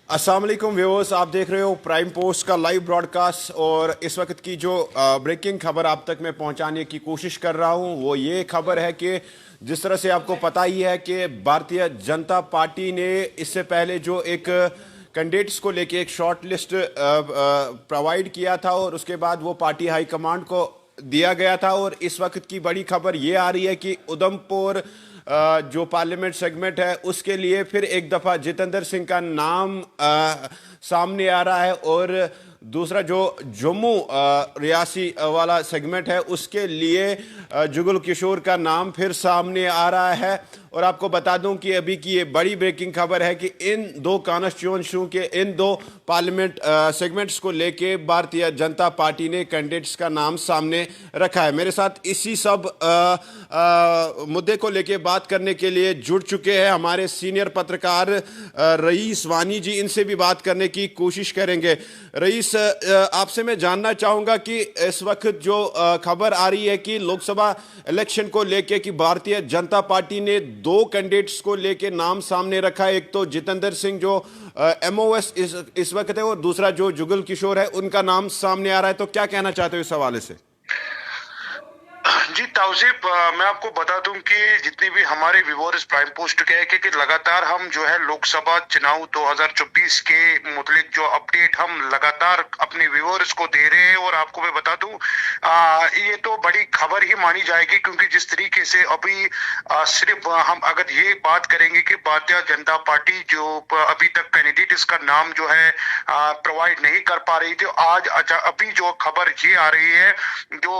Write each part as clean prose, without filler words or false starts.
अस्सलाम वालेकुम व्यूअर्स, आप देख रहे हो प्राइम पोस्ट का लाइव ब्रॉडकास्ट। और इस वक्त की जो ब्रेकिंग खबर आप तक मैं पहुंचाने की कोशिश कर रहा हूं वो ये खबर है कि जिस तरह से आपको पता ही है कि भारतीय जनता पार्टी ने इससे पहले जो एक कैंडिडेट्स को लेके एक शॉर्ट लिस्ट प्रोवाइड किया था और उसके बाद वो पार्टी हाईकमांड को दिया गया था। और इस वक्त की बड़ी खबर ये आ रही है कि उधमपुर जो पार्लियामेंट सेगमेंट है उसके लिए फिर एक दफ़ा जितेंद्र सिंह का नाम सामने आ रहा है। और दूसरा जो जम्मू रियासी वाला सेगमेंट है उसके लिए जुगल किशोर का नाम फिर सामने आ रहा है। और आपको बता दूं कि अभी की ये बड़ी ब्रेकिंग खबर है कि इन दो कॉन्स्टिट्यूएंसियों के इन दो पार्लियामेंट सेगमेंट्स को लेके भारतीय जनता पार्टी ने कैंडिडेट्स का नाम सामने रखा है। मेरे साथ इसी सब मुद्दे को लेके बात करने के लिए जुड़ चुके हैं हमारे सीनियर पत्रकार रईस वानी जी। इनसे भी बात करने की कोशिश करेंगे। रईस, आपसे मैं जानना चाहूंगा कि इस वक्त जो खबर आ रही है कि लोकसभा इलेक्शन को लेके कि भारतीय जनता पार्टी ने दो कैंडिडेट्स को लेके नाम सामने रखा है, एक तो जितेंद्र सिंह जो एमओएस इस वक्त है और दूसरा जो जुगल किशोर है उनका नाम सामने आ रहा है, तो क्या कहना चाहते हो इस हवाले से? जी तौसीफ, मैं आपको बता दूं कि जितनी भी हमारे व्यूअर्स प्राइम पोस्ट के हैं कि लगातार हम जो है लोकसभा चुनाव 2024 के मुतलिक जो अपडेट हम लगातार अपने व्यूअर्स को दे रहे हैं। और आपको मैं बता दूं ये तो बड़ी खबर ही मानी जाएगी, क्योंकि जिस तरीके से अभी सिर्फ हम अगर ये बात करेंगे कि भारतीय जनता पार्टी जो अभी तक कैंडिडेट इसका नाम जो है प्रोवाइड नहीं कर पा रही थी, आज अभी जो खबर ये आ रही है, जो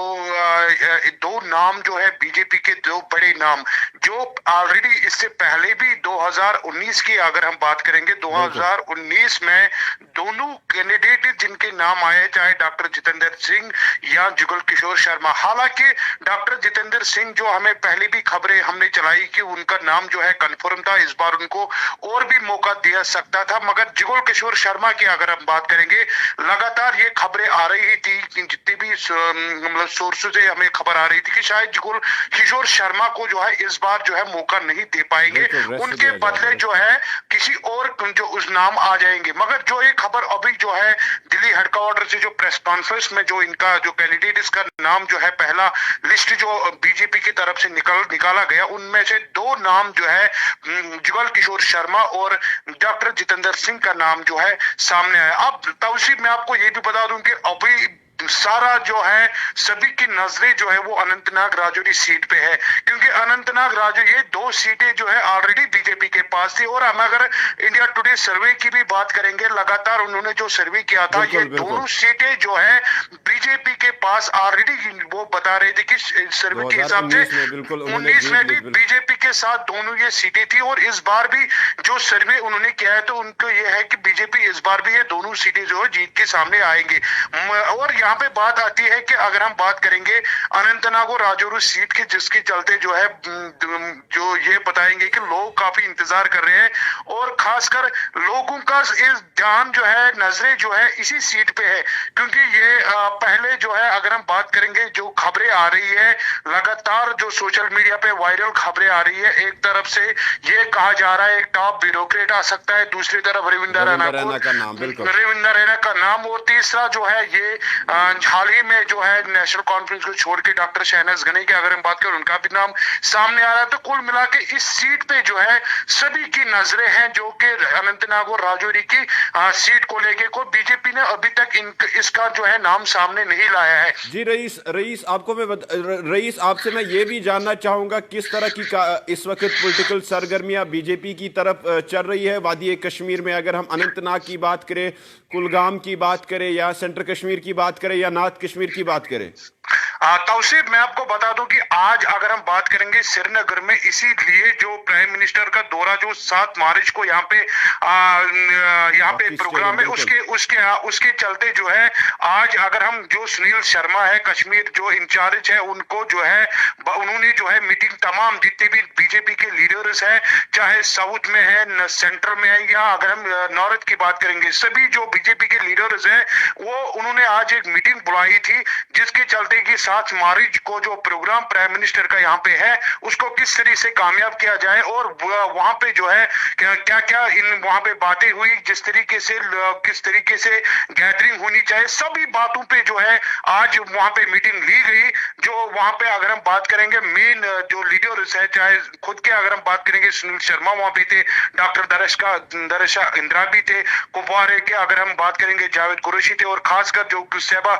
दो नाम जो है बीजेपी के दो बड़े नाम जो ऑलरेडी इससे पहले भी 2019 की अगर हम बात करेंगे 2019 में दोनों कैंडिडेट जिनके नाम आए, चाहे डॉक्टर जितेंद्र सिंह या जुगल किशोर शर्मा। हालांकि डॉक्टर जितेंद्र सिंह जो हमें पहले भी खबरें हमने चलाई कि उनका नाम जो है कंफर्म था, इस बार उनको और भी मौका दिया सकता था। मगर जुगल किशोर शर्मा की अगर हम बात करेंगे, लगातार ये खबरें आ रही थी, जितनी भी मतलब सोर्सों से हमें खबर आ रही थी कि शायद जुगल किशोर शर्मा को जो है इस बार जो है मौका नहीं दे पाएंगे, उनके बदले जो है किसी और जो उस नाम आ जाएंगे। मगर जो ये खबर अभी जो है दिल्ली हेडक्वार्टर से जो प्रेस कॉन्फ्रेंस में जो इनका जो कैंडिडेट इसका नाम जो है पहला लिस्ट जो बीजेपी की तरफ से निकाला गया, उनमें से दो नाम जो है जुगल किशोर शर्मा और डॉक्टर जितेंद्र सिंह का नाम जो है सामने आया। अब तौसीफ, मैं आपको ये भी बता दूं कि अभी सारा जो है सभी की नजरें जो है वो अनंतनाग राजौरी सीट पे है, क्योंकि अनंतनाग राजौरी ये दो सीटें जो है ऑलरेडी बीजेपी के पास थी। और हम अगर इंडिया टुडे सर्वे की भी बात करेंगे, लगातार उन्होंने जो सर्वे किया था, ये दोनों सीटें जो है बीजेपी के पास ऑलरेडी वो बता रहे थे कि सर्वे के हिसाब से 19 में भी बीजेपी के साथ दोनों ये सीटें थी। और इस बार भी जो सर्वे उन्होंने किया है तो उनको ये है कि बीजेपी इस बार भी ये दोनों सीटें जो है जीत के सामने आएंगे। और यहाँ पे बात आती है कि अगर हम बात करेंगे अनंतनाग और राजौरी सीट के, जिसके चलते जो है जो ये बताएंगे कि लोग काफी इंतजार कर रहे हैं और खासकर लोगों का इस ध्यान जो है नजरें जो है इसी सीट पे है, क्योंकि ये पहले जो है अगर हम बात करेंगे जो खबरें आ रही है लगातार जो सोशल मीडिया पे वायरल खबरें आ रही है, एक तरफ से ये कहा जा रहा है एक टॉप ब्यूरोक्रेट आ सकता है, दूसरी तरफ रविंद्र रैना का नाम, और तीसरा जो है ये हाल ही में जो है नेशनल कॉन्फ्रेंस को छोड़ के डॉक्टर शहनाज गनी की अगर हम बात करें उनका भी नाम सामने आ रहा है। तो कुल मिला के इस सीट पे जो है सभी की नजरें हैं, जो कि अनंतनाग और राजौरी की सीट को लेके को बीजेपी ने अभी तक इसका जो है नाम सामने नहीं लाया है। जी रईस रईस, आपसे मैं ये भी जानना चाहूंगा किस तरह की इस वक्त पॉलिटिकल सरगर्मियां बीजेपी की तरफ चल रही है वादी कश्मीर में। अगर हम अनंतनाग की बात करें, कुलगाम की बात करें, या सेंट्रल कश्मीर की बात करें, या नॉर्थ कश्मीर की बात करें। तौसीफ, मैं आपको बता दूं कि आज अगर हम बात करेंगे श्रीनगर में, इसीलिए जो प्राइम मिनिस्टर का दौरा जो 7 मार्च को यहाँ पे प्रोग्राम है, उसके चलते जो है आज अगर हम जो सुनील शर्मा है कश्मीर जो इंचार्ज है उनको जो है उन्होंने जो है मीटिंग तमाम जितने भी बीजेपी के लीडर्स हैं, चाहे साउथ में है, सेंट्रल में है, या अगर हम नॉर्थ की बात करेंगे, सभी जो बीजेपी के लीडर्स हैं वो उन्होंने आज एक मीटिंग बुलाई थी, जिसके चलते कि 7 मार्च को जो प्रोग्राम प्राइम मिनिस्टर का यहाँ पे है उसको किस तरीके से कामयाब किया जाए, और वहां पे जो है क्या क्या इन वहां पे बातें हुई, जिस तरीके से किस तरीके से गैदरिंग होनी चाहिए, सभी बातों पे जो है आज वहां पे मीटिंग ली गई। जो वहां पे अगर हम बात करेंगे मेन जो लीडर्स है, चाहे खुद के अगर हम बात करेंगे सुनील शर्मा वहां पे थे, डॉक्टर दरशा इंदिरा भी थे, कुपवारे के अगर हम बात करेंगे जावेद कुरैशी थे, और खासकर जो सहबा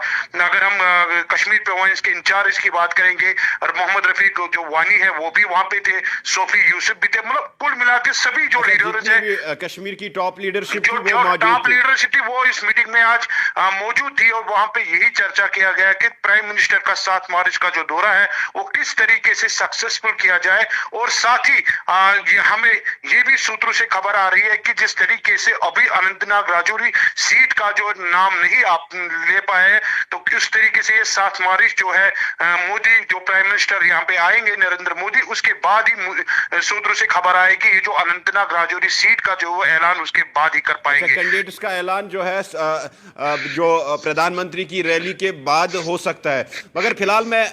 अगर हम कश्मीर प्रोविंस के इंचार्ज की बात करेंगे और मोहम्मद रफीक जो वानी है वो भी वहां पे थे, सोफी यूसुफ भी थे, मतलब कुल मिला के सभी जो लीडर्स है कश्मीर की टॉप लीडरशिप जो टॉप लीडरशिप थी वो इस मीटिंग में आज मौजूद थी, और वहां पे यही चर्चा किया गया कि प्राइम मिनिस्टर का 7 मार्च का जो दौरा है वो किस तरीके से सक्सेसफुल किया जाए। और साथ ही हमें ये भी सूत्रों से खबर आ रही है कि जिस तरीके से अभी अनंतनाग राजौरी सीट का जो नाम नहीं आप ले पाए, तो किस तरीके से ये 7 मार्च जो है मोदी जो प्राइम मिनिस्टर यहाँ पे आएंगे नरेंद्र मोदी, उसके बाद ही सूत्रों से खबर आए कि ये जो अनंतनाग राजौरी सीट का जो ऐलान उसके बाद ही कर पाएंगे। कैंडिडेट्स का ऐलान जो है जो प्रधानमंत्री की रैली के बाद हो सकता है, मगर फिलहाल मैं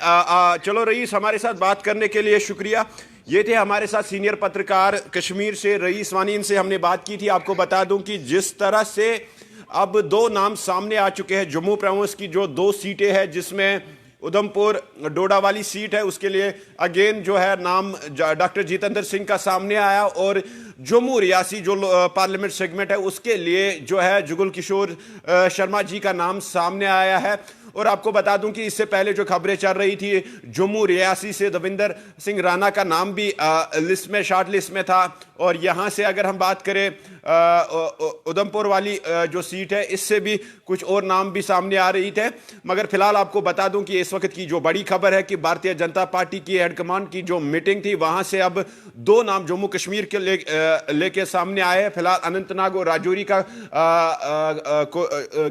चलो रईस हमारे साथ बात करने के लिए शुक्रिया। ये थे हमारे साथ सीनियर पत्रकार कश्मीर से रईस वानी, इनसे हमने बात की थी। आपको बता दूं कि जिस तरह से अब 2 नाम सामने आ चुके हैं जम्मू प्रोविंस की जो 2 सीटें हैं, जिसमें उधमपुर डोडा वाली सीट है उसके लिए अगेन जो है नाम डॉक्टर जितेंद्र सिंह का सामने आया, और जम्मू रियासी जो पार्लियामेंट सेगमेंट है उसके लिए जो है जुगल किशोर शर्मा जी का नाम सामने आया है। और आपको बता दूं कि इससे पहले जो खबरें चल रही थी जम्मू रियासी से दविंदर सिंह राणा का नाम भी लिस्ट में शॉर्ट लिस्ट में था, और यहाँ से अगर हम बात करें उधमपुर वाली जो सीट है इससे भी कुछ और नाम भी सामने आ रही थे। मगर फिलहाल आपको बता दूं कि इस वक्त की जो बड़ी खबर है कि भारतीय जनता पार्टी की हेडकमान की जो मीटिंग थी वहां से अब 2 नाम जम्मू कश्मीर के लेके सामने आए हैं। फिलहाल अनंतनाग और राजौरी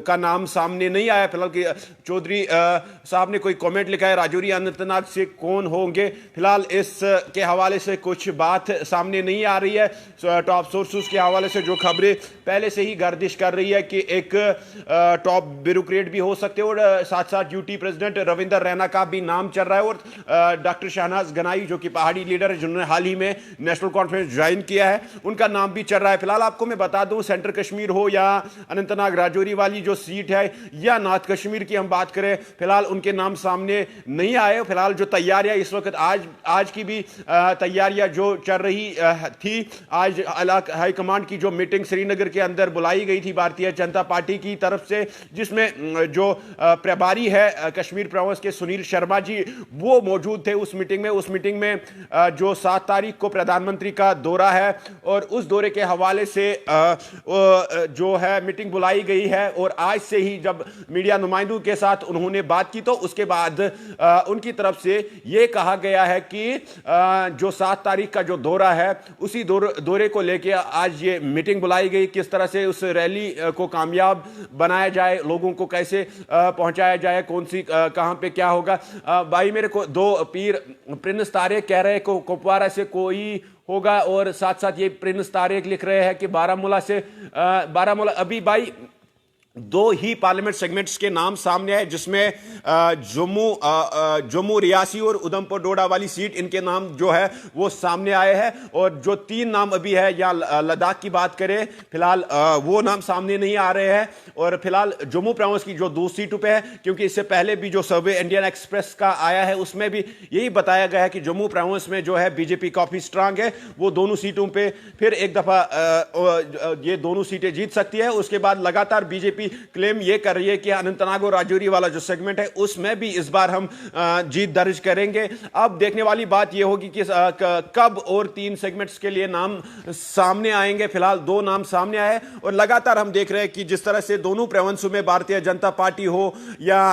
का नाम सामने नहीं आया फिलहाल कि चौधरी साहब ने कोई कमेंट लिखा है राजौरी अनंतनाग से कौन होंगे, फिलहाल इस के हवाले से कुछ बात सामने नहीं आ रही है। टॉप सोर्सेस के हवाले से जो खबरें पहले से ही गर्दिश कर रही है कि एक टॉप ब्यूरोक्रेट भी हो सकते हैं, और साथ साथ यूटी प्रेसिडेंट रविंदर रैना का भी नाम चल रहा है, और डॉक्टर शहनाज गनाई जो कि पहाड़ी लीडर है जिन्होंने हाल ही में नेशनल कॉन्फ्रेंस ज्वाइन किया है उनका नाम भी चल रहा है। फिलहाल आपको मैं बता दूं सेंट्रल कश्मीर हो या अनंतनाग राजौरी वाली जो सीट है या नॉर्थ कश्मीर की हम बात करें, फिलहाल उनके नाम सामने नहीं आए। फिलहाल जो तैयारियां इस वक्त आज की भी तैयारियां जो चल रही थी, आज हाईकमांड की जो मीटिंग श्रीनगर के अंदर बुलाई गई थी भारतीय जनता पार्टी की तरफ से, जिसमें जो प्रभारी है कश्मीर प्रोविंस के सुनील शर्मा जी वो मौजूद थे उस मीटिंग में। उस मीटिंग में जो 7 तारीख को प्रधानमंत्री का दौरा है और उस दौरे के हवाले से जो है मीटिंग बुलाई गई है, और आज से ही जब मीडिया नुमाइंदों के साथ उन्होंने बात की तो उसके बाद उनकी तरफ से यह कहा गया है कि जो 7 तारीख का जो दौरा है उसी दौरे को लेकर आज ये मीटिंग बुलाई गई, किस तरह से उस रैली को कामयाब बनाया जाए, लोगों को कैसे पहुंचाया जाए, कौन सी कहां पे क्या होगा। भाई मेरे को 2 पीर प्रिंस तारेक कह रहे हैं कुपवारा से कोई होगा, और साथ साथ ये प्रिंस तारेक लिख रहे हैं कि बारामूला से बारामूला। अभी भाई 2 ही पार्लियामेंट सेगमेंट्स के नाम सामने आए जिसमें जम्मू रियासी और उधमपुर डोडा वाली सीट इनके नाम जो है वो सामने आए हैं, और जो 3 नाम अभी है या लद्दाख की बात करें फिलहाल वो नाम सामने नहीं आ रहे हैं। और फिलहाल जम्मू प्रोविंस की जो 2 सीटों पे है, क्योंकि इससे पहले भी जो सर्वे इंडियन एक्सप्रेस का आया है उसमें भी यही बताया गया है कि जम्मू प्रोविंस में जो है बीजेपी काफी स्ट्रांग है, वो दोनों सीटों पे फिर एक दफा ये दोनों सीटें जीत सकती है। उसके बाद लगातार बीजेपी क्लेम ये कर रही है कि अनंतनाग और राजौरी वाला जो सेगमेंट है उसमें भी इस बार हम जीत दर्ज करेंगे। अब देखने वाली बात यह होगी कि कब और 3 सेगमेंट्स के लिए नाम सामने आएंगे। फिलहाल 2 नाम सामने आए और लगातार हम देख रहे हैं कि जिस तरह से दोनों प्रोविंसों में भारतीय जनता पार्टी हो या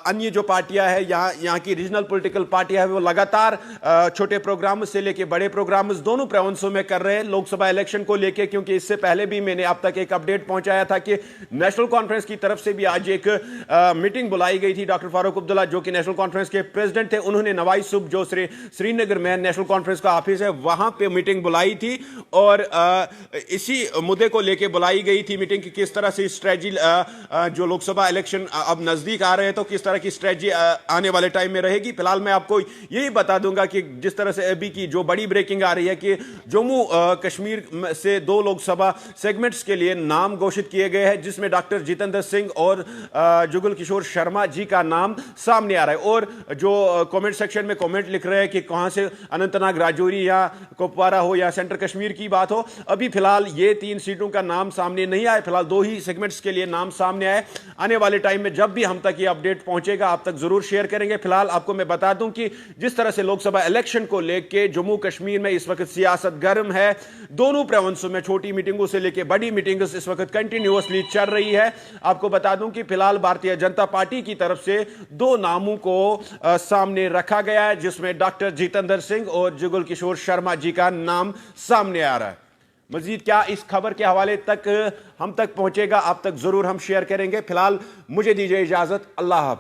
अन्य जो पार्टियां हैं यहाँ की रीजनल पॉलिटिकल पार्टियां हैं, वो लगातार छोटे प्रोग्राम से लेकर बड़े प्रोग्राम दोनों प्रोविंसों में कर रहे हैं लोकसभा इलेक्शन को लेकर, क्योंकि इससे पहले भी मैंने अब तक एक अपडेट पहुंचाया था कि नेशनल कॉन्फ्रेंस की तरफ से भी आज एक मीटिंग बुलाई गई थी। डॉक्टर फारूक अब्दुल्ला जो कि नेशनल कॉन्फ्रेंस के प्रेसिडेंट थे, उन्होंने नवाई सुब जो श्रीनगर में नेशनल कॉन्फ्रेंस का ऑफिस है वहां पे मीटिंग बुलाई थी और इसी मुद्दे को लेके बुलाई गई थी मीटिंग की किस तरह से स्ट्रेटजी जो लोकसभा इलेक्शन अब नजदीक आ रहे हैं तो किस तरह की स्ट्रेटजी आने वाले टाइम में रहेगी। फिलहाल मैं आपको यही बता दूंगा कि जिस तरह से अभी की जो बड़ी ब्रेकिंग आ रही है कि जम्मू कश्मीर से 2 लोकसभा सेगमेंट्स के लिए नाम घोषित किए गए हैं, जिसमें डॉक्टर जितेंद्र सिंह और जुगल किशोर शर्मा जी का नाम सामने आ रहा है। और जो कमेंट सेक्शन में कमेंट लिख रहे हैं कि कहां से अनंतनाग, राजौरी या कुपवारा हो या सेंट्रल कश्मीर की बात हो, अभी फिलहाल ये 3 सीटों का नाम सामने नहीं आया। फिलहाल 2 ही सेगमेंट्स के लिए नाम सामने आए। आने वाले टाइम में जब भी हम तक ये अपडेट पहुंचेगा आप तक जरूर शेयर करेंगे। फिलहाल आपको मैं बता दूं कि जिस तरह से लोकसभा इलेक्शन को लेकर जम्मू कश्मीर में इस वक्त सियासत गर्म है, दोनों प्रोविंसों में छोटी मीटिंगों से लेकर बड़ी मीटिंग्स इस वक्त कंटिन्यूअसली चल रही है। आपको बता दूं कि फिलहाल भारतीय जनता पार्टी की तरफ से 2 नामों को सामने रखा गया है, जिसमें डॉक्टर जितेंद्र सिंह और जुगल किशोर शर्मा जी का नाम सामने आ रहा है। मजीद क्या इस खबर के हवाले तक हम तक पहुंचेगा आप तक जरूर हम शेयर करेंगे। फिलहाल मुझे दीजिए इजाजत। अल्लाह हाफ़िज़।